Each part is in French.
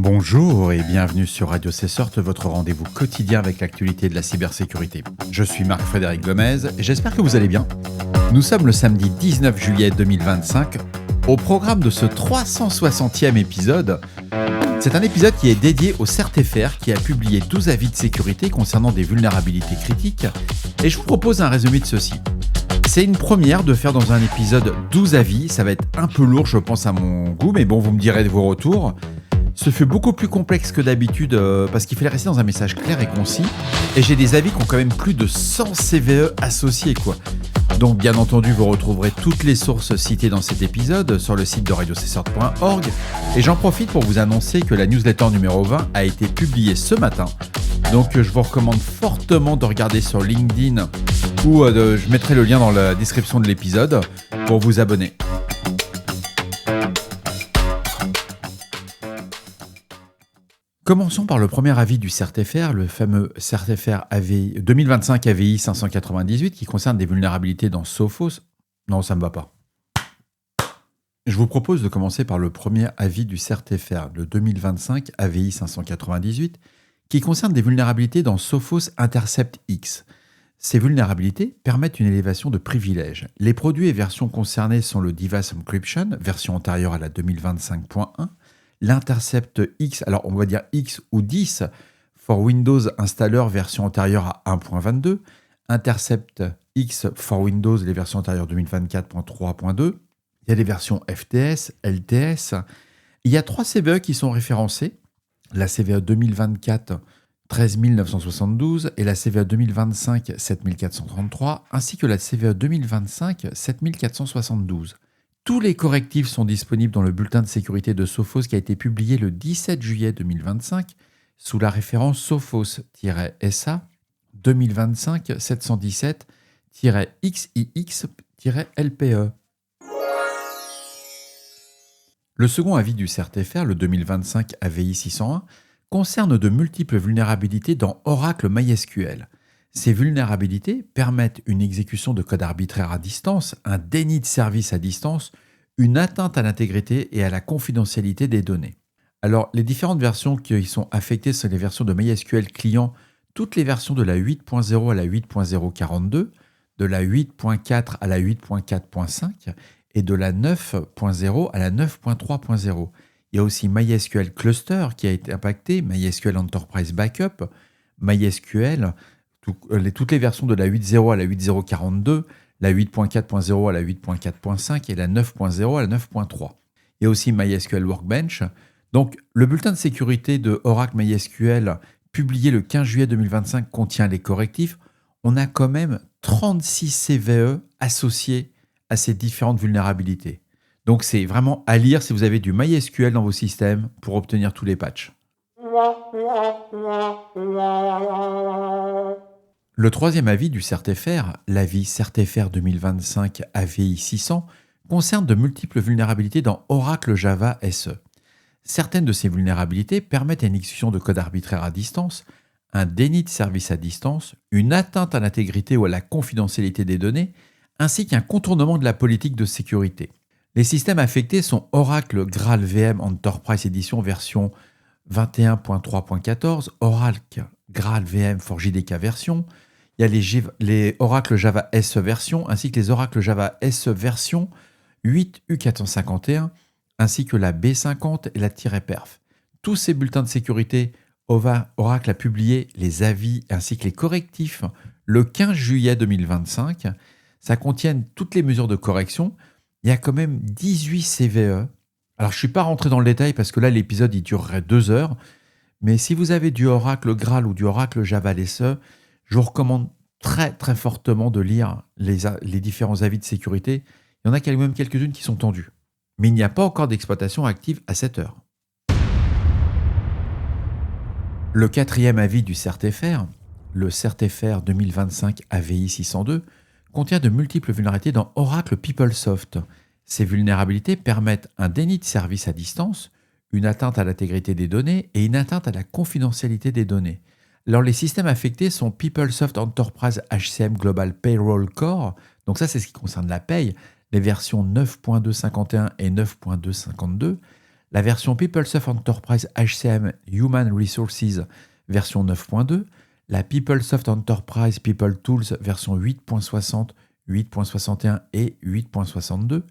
Bonjour et bienvenue sur Radio Cessort, votre rendez-vous quotidien avec l'actualité de la cybersécurité. Je suis Marc-Frédéric Gomez et j'espère que vous allez bien. Nous sommes le samedi 19 juillet 2025. Au programme de ce 360e épisode, c'est un épisode qui est dédié au CERT-FR qui a publié 12 avis de sécurité concernant des vulnérabilités critiques et je vous propose un résumé de ceci. C'est une première de faire dans un épisode 12 avis, ça va être un peu lourd je pense à mon goût, mais bon vous me direz de vos retours. Ce fut beaucoup plus complexe que d'habitude parce qu'il fallait rester dans un message clair et concis. Et j'ai des avis qui ont quand même plus de 100 CVE associés, quoi. Donc bien entendu, vous retrouverez toutes les sources citées dans cet épisode sur le site de radiocessort.org. Et j'en profite pour vous annoncer que la newsletter numéro 20 a été publiée ce matin. Donc je vous recommande fortement de regarder sur LinkedIn ou je mettrai le lien dans la description de l'épisode pour vous abonner. Commençons par le premier avis du CERT-FR, le fameux CERT-FR 2025 AVI 598 qui concerne des vulnérabilités dans Sophos. Non, ça ne me va pas. Je vous propose de commencer par le premier avis du CERT-FR, le 2025 AVI 598, qui concerne des vulnérabilités dans Sophos Intercept X. Ces vulnérabilités permettent une élévation de privilèges. Les produits et versions concernées sont le Device Encryption, version antérieure à la 2025.1, l'Intercept X, alors on va dire X ou 10, for Windows Installer version antérieure à 1.22, Intercept X for Windows, les versions antérieures 2024.3.2, il y a les versions FTS, LTS, il y a 3 CVE qui sont référencées, la CVE 2024 13972 et la CVE 2025 7433, ainsi que la CVE 2025 7472. Tous les correctifs sont disponibles dans le bulletin de sécurité de Sophos qui a été publié le 17 juillet 2025 sous la référence Sophos-SA 2025 717-XIX-LPE. Le second avis du CERT-FR, le 2025 AVI 601, concerne de multiples vulnérabilités dans Oracle MySQL. Ces vulnérabilités permettent une exécution de code arbitraire à distance, un déni de service à distance, une atteinte à l'intégrité et à la confidentialité des données. Alors, les différentes versions qui sont affectées sont les versions de MySQL client, toutes les versions de la 8.0 à la 8.042, de la 8.4 à la 8.4.5 et de la 9.0 à la 9.3.0. Il y a aussi MySQL Cluster qui a été impacté, MySQL Enterprise Backup, MySQL... toutes les versions de la 8.0 à la 8.042, la 8.4.0 à la 8.4.5 et la 9.0 à la 9.3. Il y a aussi MySQL Workbench. Donc, le bulletin de sécurité de Oracle MySQL, publié le 15 juillet 2025, contient les correctifs. On a quand même 36 CVE associés à ces différentes vulnérabilités. Donc, c'est vraiment à lire si vous avez du MySQL dans vos systèmes pour obtenir tous les patchs. Le troisième avis du CERT-FR, l'avis CERT-FR 2025 AVI 600, concerne de multiples vulnérabilités dans Oracle Java SE. Certaines de ces vulnérabilités permettent une exécution de code arbitraire à distance, un déni de service à distance, une atteinte à l'intégrité ou à la confidentialité des données, ainsi qu'un contournement de la politique de sécurité. Les systèmes affectés sont Oracle Graal VM Enterprise Edition version 21.3.14, Oracle Graal VM for JDK version, il y a les Oracle Java SE version, ainsi que les Oracle Java SE version 8U451, ainsi que la B50 et la -perf. Tous ces bulletins de sécurité, Oracle a publié les avis ainsi que les correctifs le 15 juillet 2025. Ça contient toutes les mesures de correction. Il y a quand même 18 CVE. Alors, je ne suis pas rentré dans le détail parce que là, l'épisode, il durerait 2 heures. Mais si vous avez du Oracle Graal ou du Oracle Java SE, je vous recommande très, très fortement de lire les différents avis de sécurité. Il y en a quand même quelques-unes qui sont tendues. Mais il n'y a pas encore d'exploitation active à cette heure. Le quatrième avis du CERT-FR, le CERT-FR 2025 AVI 602, contient de multiples vulnérabilités dans Oracle PeopleSoft. Ces vulnérabilités permettent un déni de service à distance, une atteinte à l'intégrité des données et une atteinte à la confidentialité des données. Alors, les systèmes affectés sont PeopleSoft Enterprise HCM Global Payroll Core. Donc ça, c'est ce qui concerne la paye, les versions 9.251 et 9.252. la version PeopleSoft Enterprise HCM Human Resources version 9.2, la PeopleSoft Enterprise People Tools version 8.60, 8.61 et 8.62.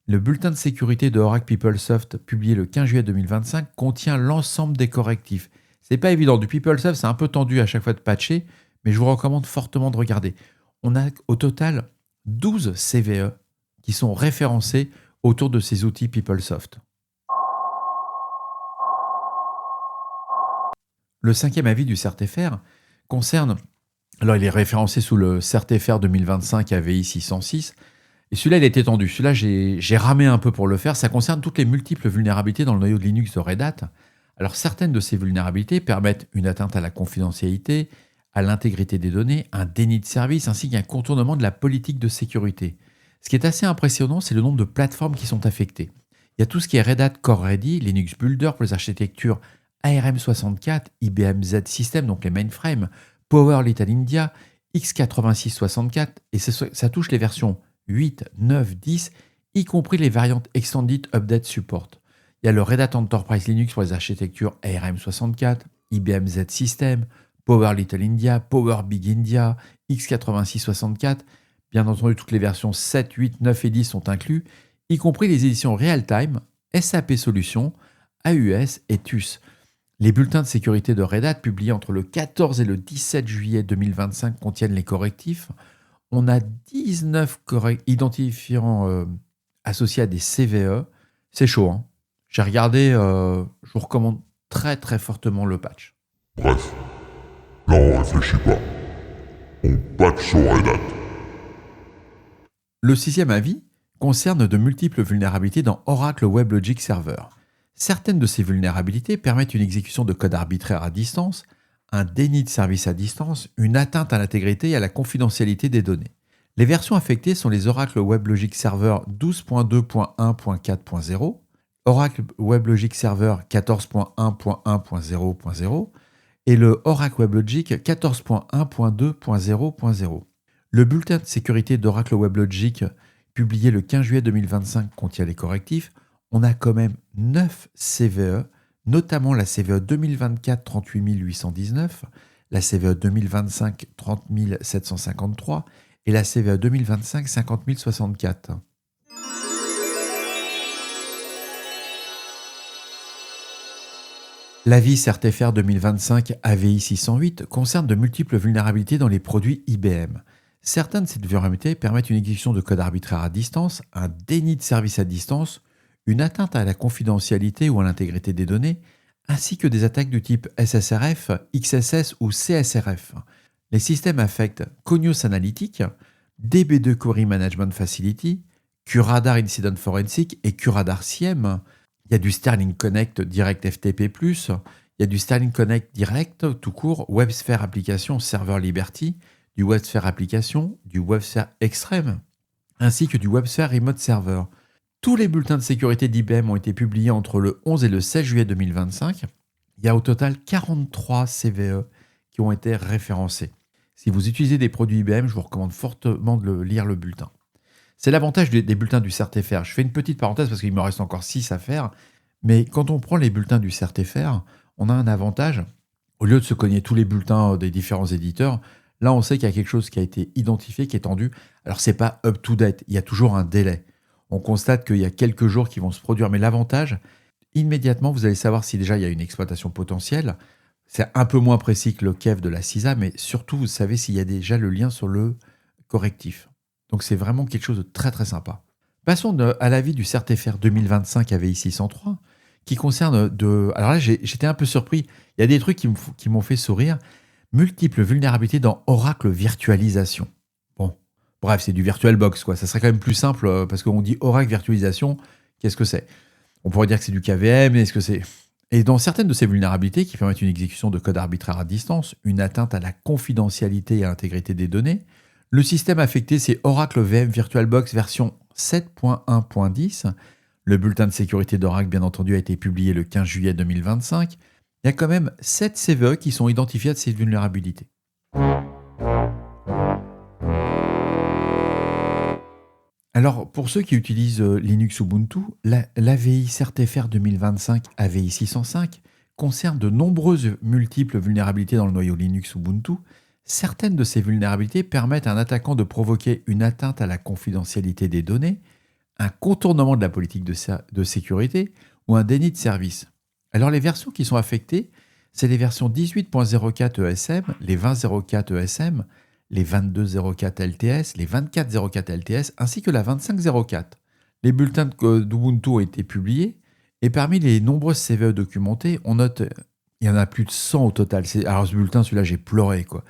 Le bulletin de sécurité de Oracle PeopleSoft publié le 15 juillet 2025 contient l'ensemble des correctifs. C'est pas évident, du PeopleSoft c'est un peu tendu à chaque fois de patcher, mais je vous recommande fortement de regarder. On a au total 12 CVE qui sont référencés autour de ces outils PeopleSoft. Le cinquième avis du CERT-FR concerne, alors il est référencé sous le CERT-FR 2025 AVI 606, et celui-là il est étendu. Celui-là j'ai ramé un peu pour le faire. Ça concerne toutes les multiples vulnérabilités dans le noyau de Linux de Red Hat. Alors certaines de ces vulnérabilités permettent une atteinte à la confidentialité, à l'intégrité des données, un déni de service ainsi qu'un contournement de la politique de sécurité. Ce qui est assez impressionnant, c'est le nombre de plateformes qui sont affectées. Il y a tout ce qui est Red Hat Core Ready, Linux Builder pour les architectures ARM64, IBM Z System, donc les mainframes, Power Little India, x86-64, et ça touche les versions 8, 9, 10, y compris les variantes Extended Update Support. Il y a le Red Hat Enterprise Linux pour les architectures ARM64, IBM Z System, Power Little India, Power Big India, x86-64. Bien entendu, toutes les versions 7, 8, 9 et 10 sont inclus, y compris les éditions Realtime, SAP Solutions, AUS et TUS. Les bulletins de sécurité de Red Hat publiés entre le 14 et le 17 juillet 2025 contiennent les correctifs. On a 19 identifiants associés à des CVE. C'est chaud, hein. J'ai regardé, je vous recommande très très fortement le patch. Bref, là on réfléchit pas. On patch sur Red Hat. Le sixième avis concerne de multiples vulnérabilités dans Oracle WebLogic Server. Certaines de ces vulnérabilités permettent une exécution de code arbitraire à distance, un déni de service à distance, une atteinte à l'intégrité et à la confidentialité des données. Les versions affectées sont les Oracle WebLogic Server 12.2.1.4.0, Oracle WebLogic Server 14.1.1.0.0 et le Oracle WebLogic 14.1.2.0.0. Le bulletin de sécurité d'Oracle WebLogic publié le 15 juillet 2025 contient les correctifs. On a quand même 9 CVE, notamment la CVE 2024 38819, la CVE 2025 30753 et la CVE 2025 50064. L'avis CERT-FR 2025 AVI 608 concerne de multiples vulnérabilités dans les produits IBM. Certaines de ces vulnérabilités permettent une exécution de code arbitraire à distance, un déni de service à distance, une atteinte à la confidentialité ou à l'intégrité des données, ainsi que des attaques du type SSRF, XSS ou CSRF. Les systèmes affectent Cognos Analytics, DB2 Query Management Facility, QRadar Incident Forensic et QRadar SIEM. Il y a du Sterling Connect Direct FTP+, il y a du Sterling Connect Direct tout court, WebSphere Application Server Liberty, du WebSphere Application, du WebSphere Extreme, ainsi que du WebSphere Remote Server. Tous les bulletins de sécurité d'IBM ont été publiés entre le 11 et le 16 juillet 2025. Il y a au total 43 CVE qui ont été référencés. Si vous utilisez des produits IBM, je vous recommande fortement de lire le bulletin. C'est l'avantage des bulletins du CERT-FR. Je fais une petite parenthèse parce qu'il me reste encore 6 à faire. Mais quand on prend les bulletins du CERT-FR, on a un avantage. Au lieu de se cogner tous les bulletins des différents éditeurs, là, on sait qu'il y a quelque chose qui a été identifié, qui est tendu. Alors, ce n'est pas up-to-date. Il y a toujours un délai. On constate qu'il y a quelques jours qui vont se produire. Mais l'avantage, immédiatement, vous allez savoir si déjà il y a une exploitation potentielle. C'est un peu moins précis que le KEF de la CISA, mais surtout, vous savez s'il y a déjà le lien sur le correctif. Donc, c'est vraiment quelque chose de très, très sympa. Passons à l'avis du CERT-FR 2025 AVI 603, qui concerne de... Alors là, j'étais un peu surpris. Il y a des trucs qui m'ont fait sourire. Multiples vulnérabilités dans Oracle Virtualisation. Bon, bref, c'est du VirtualBox, quoi. Ça serait quand même plus simple, parce qu'on dit Oracle Virtualisation, qu'est-ce que c'est ? On pourrait dire que c'est du KVM, mais est-ce que c'est... Et dans certaines de ces vulnérabilités qui permettent une exécution de code arbitraire à distance, une atteinte à la confidentialité et à l'intégrité des données, le système affecté, c'est Oracle VM VirtualBox version 7.1.10. Le bulletin de sécurité d'Oracle, bien entendu, a été publié le 15 juillet 2025. Il y a quand même 7 CVE qui sont identifiés de ces vulnérabilités. Alors, pour ceux qui utilisent Linux Ubuntu, l'AVI CertFR 2025 AVI 605 concerne de nombreuses multiples vulnérabilités dans le noyau Linux Ubuntu. Certaines de ces vulnérabilités permettent à un attaquant de provoquer une atteinte à la confidentialité des données, un contournement de la politique de sécurité ou un déni de service. Alors, les versions qui sont affectées, c'est les versions 18.04 ESM, les 20.04 ESM, les 22.04 LTS, les 24.04 LTS, ainsi que la 25.04. Les bulletins d'Ubuntu ont été publiés, et parmi les nombreuses CVE documentées, on note, il y en a plus de 100 au total. Alors ce bulletin, celui-là, j'ai pleuré, quoi.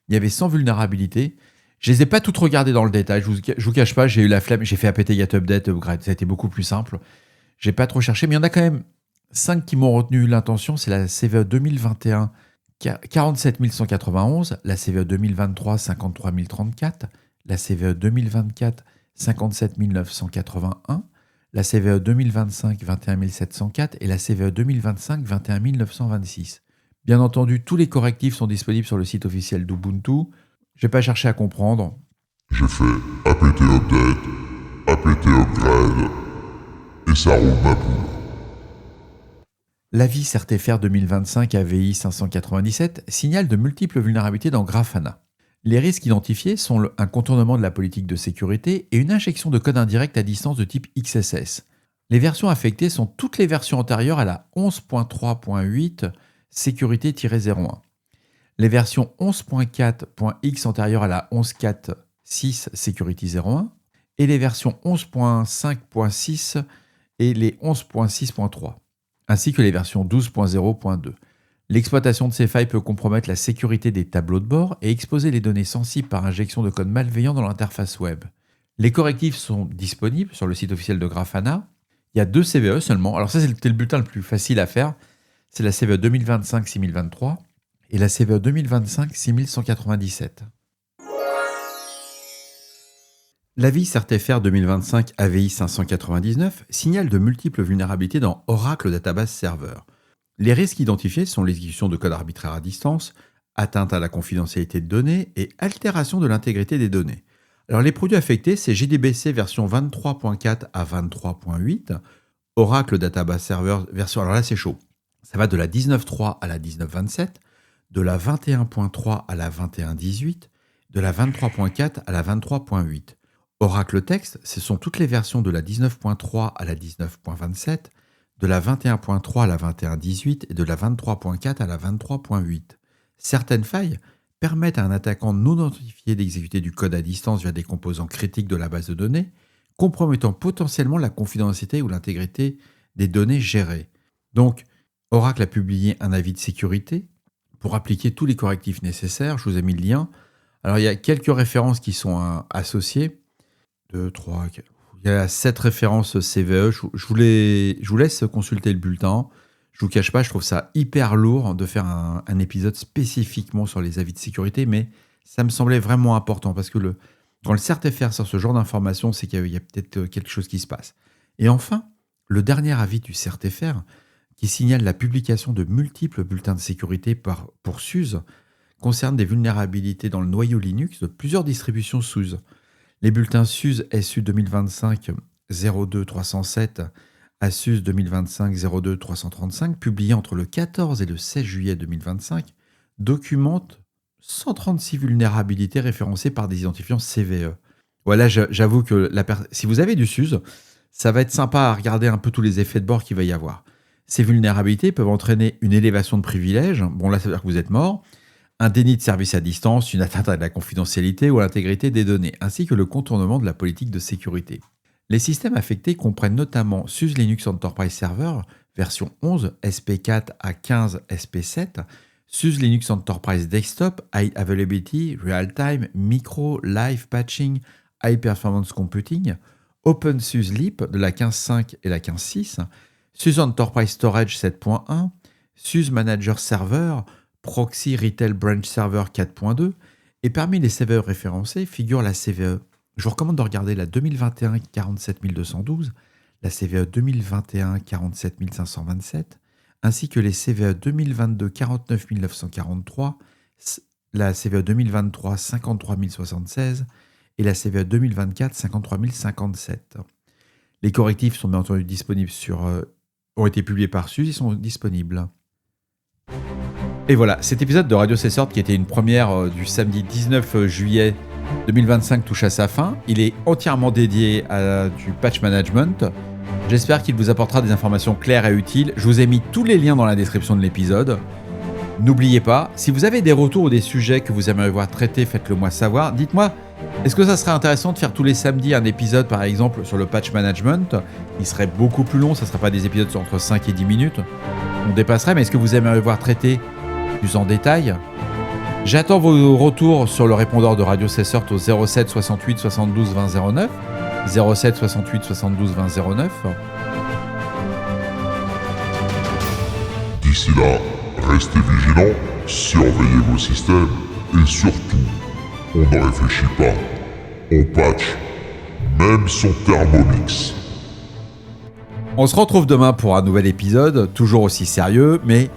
Il y avait 100 vulnérabilités. Je les ai pas toutes regardées dans le détail, je vous cache pas, j'ai eu la flemme, j'ai fait apt get update, upgrade, ça a été beaucoup plus simple. J'ai pas trop cherché, mais il y en a quand même 5 qui m'ont retenu l'intention. C'est la CVE 2021 47 191, la CVE 2023 53 034, la CVE 2024 57 981, la CVE 2025 21 704 et la CVE 2025 21 926. Bien entendu, tous les correctifs sont disponibles sur le site officiel d'Ubuntu. Je n'ai pas cherché à comprendre. J'ai fait apt update, apt upgrade, et ça roule ma poule. L'avis CertFR 2025 AVI 597 signale de multiples vulnérabilités dans Grafana. Les risques identifiés sont un contournement de la politique de sécurité et une injection de code indirect à distance de type XSS. Les versions affectées sont toutes les versions antérieures à la 11.3.8 sécurité-01. Les versions 11.4.x antérieures à la 11.4.6 Security 01 et les versions 11.5.6 et les 11.6.3. ainsi que les versions 12.0.2. L'exploitation de ces failles peut compromettre la sécurité des tableaux de bord et exposer les données sensibles par injection de code malveillant dans l'interface web. Les correctifs sont disponibles sur le site officiel de Grafana. Il y a 2 CVE seulement. Alors ça, c'était le bulletin le plus facile à faire. C'est la CVE 2025-6023 et la CVE 2025-6197. L'avis CertFR 2025 AVI 599 signale de multiples vulnérabilités dans Oracle Database Server. Les risques identifiés sont l'exécution de code arbitraire à distance, atteinte à la confidentialité de données et altération de l'intégrité des données. Alors les produits affectés, c'est JDBC version 23.4 à 23.8, Oracle Database Server version... Alors là c'est chaud. Ça va de la 19.3 à la 19.27, de la 21.3 à la 21.18, de la 23.4 à la 23.8. Oracle Text, ce sont toutes les versions de la 19.3 à la 19.27, de la 21.3 à la 21.18 et de la 23.4 à la 23.8. Certaines failles permettent à un attaquant non identifié d'exécuter du code à distance via des composants critiques de la base de données, compromettant potentiellement la confidentialité ou l'intégrité des données gérées. Donc, Oracle a publié un avis de sécurité pour appliquer tous les correctifs nécessaires. Je vous ai mis le lien. Alors, il y a quelques références qui sont associées. 2, 3, 4. Il y a 7 références CVE. Je vous laisse consulter le bulletin. Je vous cache pas, je trouve ça hyper lourd de faire un épisode spécifiquement sur les avis de sécurité, mais ça me semblait vraiment important parce que quand le CertFR sort ce genre d'informations, c'est qu'il y a peut-être quelque chose qui se passe. Et enfin, le dernier avis du CertFR qui signale la publication de multiples bulletins de sécurité pour SUSE concerne des vulnérabilités dans le noyau Linux de plusieurs distributions SUSE. Les bulletins SUSE SU 2025 02 307 à SUSE 2025 02 335, publiés entre le 14 et le 16 juillet 2025, documentent 136 vulnérabilités référencées par des identifiants CVE. Voilà, j'avoue que si vous avez du SUSE, ça va être sympa à regarder un peu tous les effets de bord qu'il va y avoir. Ces vulnérabilités peuvent entraîner une élévation de privilèges. Bon, là, ça veut dire que vous êtes mort. Un déni de service à distance, une atteinte à la confidentialité ou à l'intégrité des données, ainsi que le contournement de la politique de sécurité. Les systèmes affectés comprennent notamment SUSE Linux Enterprise Server, version 11, SP4 à 15, SP7, SUSE Linux Enterprise Desktop, High Availability, Real-Time, Micro, Live Patching, High Performance Computing, OpenSUSE Leap de la 15.5 et la 15.6, SUSE Enterprise Storage 7.1, SUSE Manager Server, Proxy Retail Branch Server 4.2, et parmi les CVE référencés figure la CVE. Je vous recommande de regarder la 2021 47212, la CVE 2021 47 527, ainsi que les CVE 2022 49 943, la CVE 2023 53 076 et la CVE 2024 53 057. Les correctifs sont bien entendu disponibles ont été publiés par SUSE, ils sont disponibles. Et voilà, cet épisode de Radio Cessord, qui était une première du samedi 19 juillet 2025, touche à sa fin. Il est entièrement dédié à du patch management. J'espère qu'il vous apportera des informations claires et utiles. Je vous ai mis tous les liens dans la description de l'épisode. N'oubliez pas, si vous avez des retours ou des sujets que vous aimeriez voir traités, faites-le moi savoir. Dites-moi, est-ce que ça serait intéressant de faire tous les samedis un épisode, par exemple, sur le patch management ? Il serait beaucoup plus long, ça ne serait pas des épisodes entre 5 et 10 minutes. On dépasserait, mais est-ce que vous aimeriez voir traiter plus en détail ? J'attends vos retours sur le répondeur de Radio Cessord au 07 68 72 20 09. 07 68 72 20 09. D'ici là, restez vigilants, surveillez vos systèmes et surtout, on ne réfléchit pas, on patch, même son Thermomix. On se retrouve demain pour un nouvel épisode, toujours aussi sérieux, mais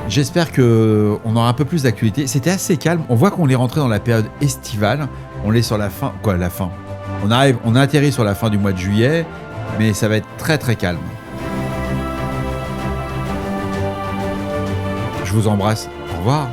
j'espère qu'on aura un peu plus d'actualité. C'était assez calme, on voit qu'on est rentré dans la période estivale, on est sur la fin, on a atterri sur la fin du mois de juillet, mais ça va être très très calme. Je vous embrasse, au revoir.